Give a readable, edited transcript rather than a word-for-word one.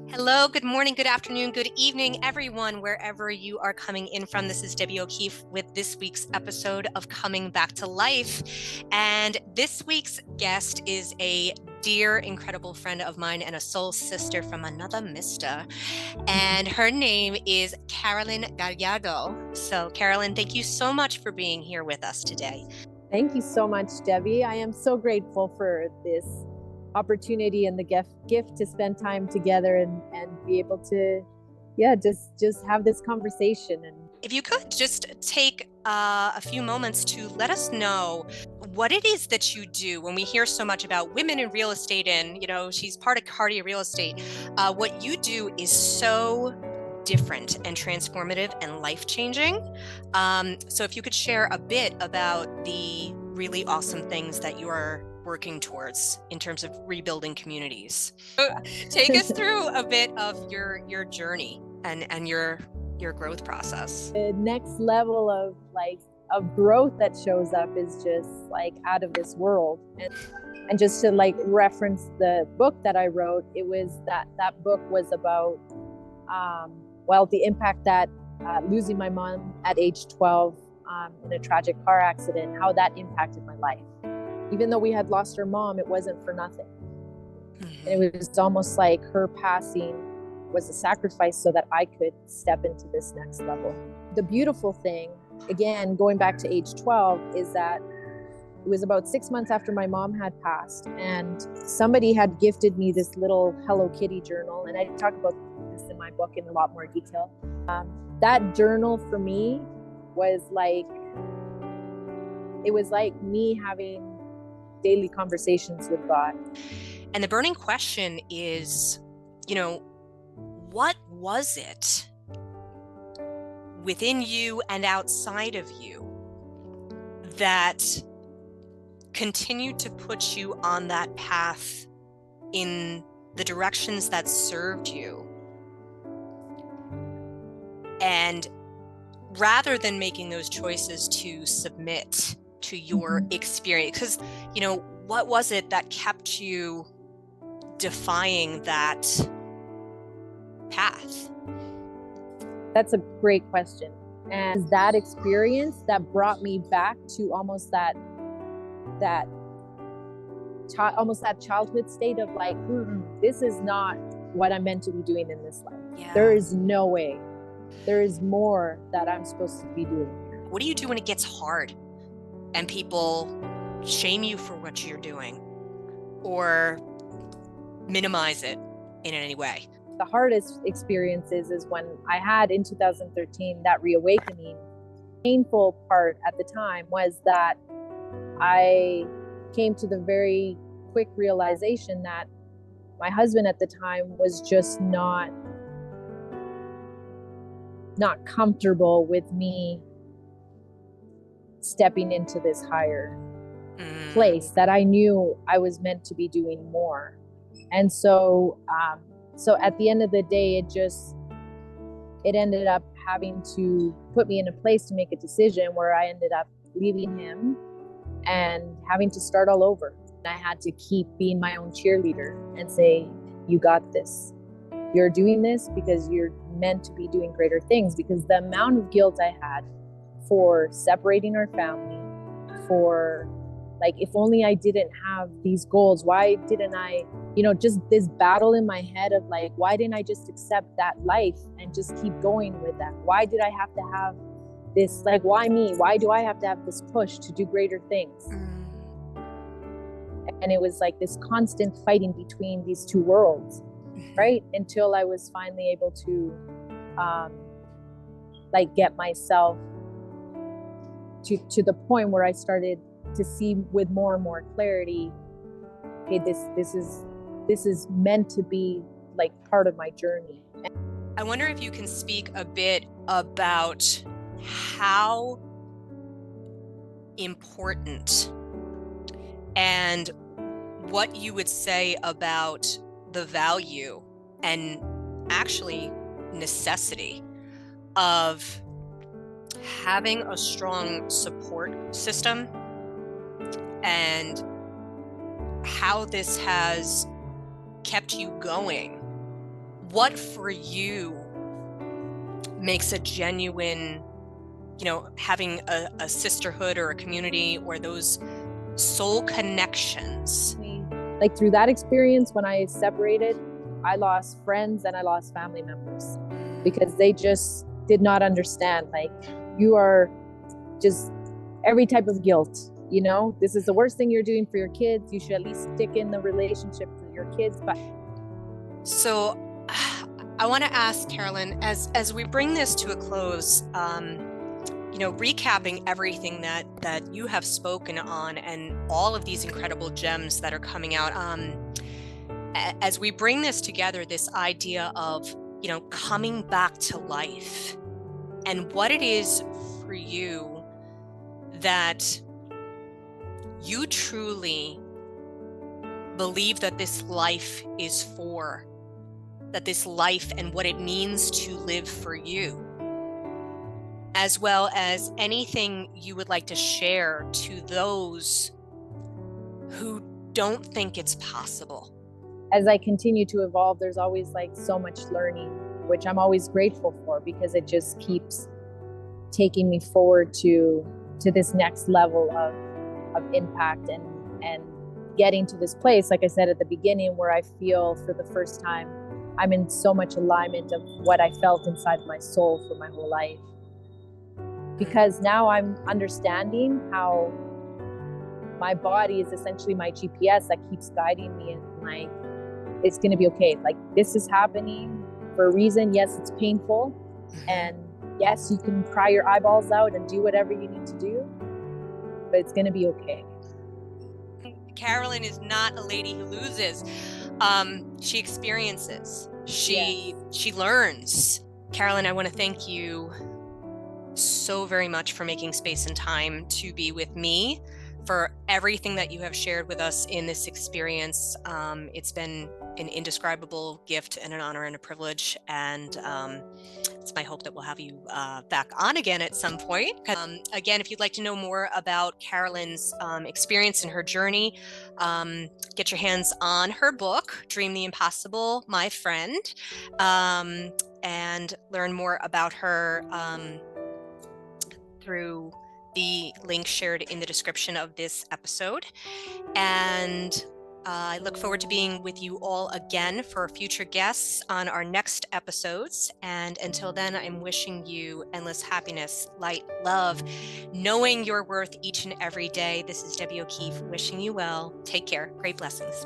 Hello, good morning, good afternoon, good evening, everyone, wherever you are coming in from. This is Debbie O'Keefe with this week's episode of Coming Back to Life. And this week's guest is a dear, incredible friend of mine and a soul sister from another mister. And her name is Carolyn Gallardo. So, Carolyn, thank you so much for being here with us today. Thank you so much, Debbie. I am so grateful for this opportunity and the gift to spend time together and be able to just have this conversation. And if you could just take a few moments to let us know what it is that you do. When we hear so much about women in real estate, and she's part of Cardia Real Estate, what you do is so different and transformative and life-changing. So if you could share a bit about the really awesome things that you are working towards in terms of rebuilding communities. Take us through a bit of your journey and your growth process. The next level of growth that shows up is just out of this world. And just to reference the book that I wrote, it was that book was about the impact that losing my mom at age 12 in a tragic car accident, how that impacted my life. Even though we had lost her mom, it wasn't for nothing. Mm-hmm. And it was almost like her passing was a sacrifice so that I could step into this next level. The beautiful thing, again, going back to age 12, is that it was about 6 months after my mom had passed, and somebody had gifted me this little Hello Kitty journal. And I talk about this in my book in a lot more detail. That journal for me was it was like me having daily conversations with God. And the burning question is, what was it within you and outside of you that continued to put you on that path in the directions that served you? And rather than making those choices to submit to your experience, because, what was it that kept you defying that path? That's a great question. And that experience that brought me back to almost that childhood state of this is not what I'm meant to be doing in this life. Yeah. There is no way. There is more that I'm supposed to be doing. What do you do when it gets hard and people shame you for what you're doing or minimize it in any way? The hardest experiences is when I had in 2013 that reawakening. Painful part at the time was that I came to the very quick realization that my husband at the time was just not comfortable with me stepping into this higher place that I knew I was meant to be doing more. And so at the end of the day, it ended up having to put me in a place to make a decision where I ended up leaving him and having to start all over. I had to keep being my own cheerleader and say, you got this. You're doing this because you're meant to be doing greater things. Because the amount of guilt I had for separating our family, for if only I didn't have these goals, why didn't I, just this battle in my head of why didn't I just accept that life and just keep going with that? Why did I have to have this, why me? Why do I have to have this push to do greater things? And it was this constant fighting between these two worlds, right? Until I was finally able to get myself to the point where I started to see with more and more clarity, okay, this is meant to be part of my journey. I wonder if you can speak a bit about how important and what you would say about the value and actually necessity of having a strong support system, and how this has kept you going what for you makes a genuine, having a sisterhood or a community or those soul connections? Like through that experience, when I separated, I lost friends and I lost family members because they just did not understand. Like, you are just every type of guilt, this is the worst thing you're doing for your kids. You should at least stick in the relationship with your kids. But so I want to ask Carolyn, as we bring this to a close, recapping everything that you have spoken on and all of these incredible gems that are coming out, as we bring this together, this idea of, coming back to life and what it is for you that you truly believe that this life is for, that this life and what it means to live for you, as well as anything you would like to share to those who don't think it's possible. As I continue to evolve, there's always like so much learning, which I'm always grateful for, because it just keeps taking me forward to this next level of impact and getting to this place, like I said at the beginning, where I feel for the first time I'm in so much alignment of what I felt inside my soul for my whole life. Because now I'm understanding how my body is essentially my GPS that keeps guiding me, and like, it's going to be okay. Like, this is happening for a reason. Yes, it's painful. And yes, you can cry your eyeballs out and do whatever you need to do, but it's going to be okay. Carolyn is not a lady who loses. She experiences. She learns. Carolyn, I want to thank you so very much for making space and time to be with me, for everything that you have shared with us in this experience. It's been an indescribable gift and an honor and a privilege. And it's my hope that we'll have you back on again at some point. Again, if you'd like to know more about Carolyn's experience and her journey, get your hands on her book, Dream the Impossible, My Friend, and learn more about her through the link shared in the description of this episode. And I look forward to being with you all again for future guests on our next episodes. And until then, I'm wishing you endless happiness, light, love, knowing your worth each and every day. This is Debbie O'Keefe wishing you well. Take care. Great blessings.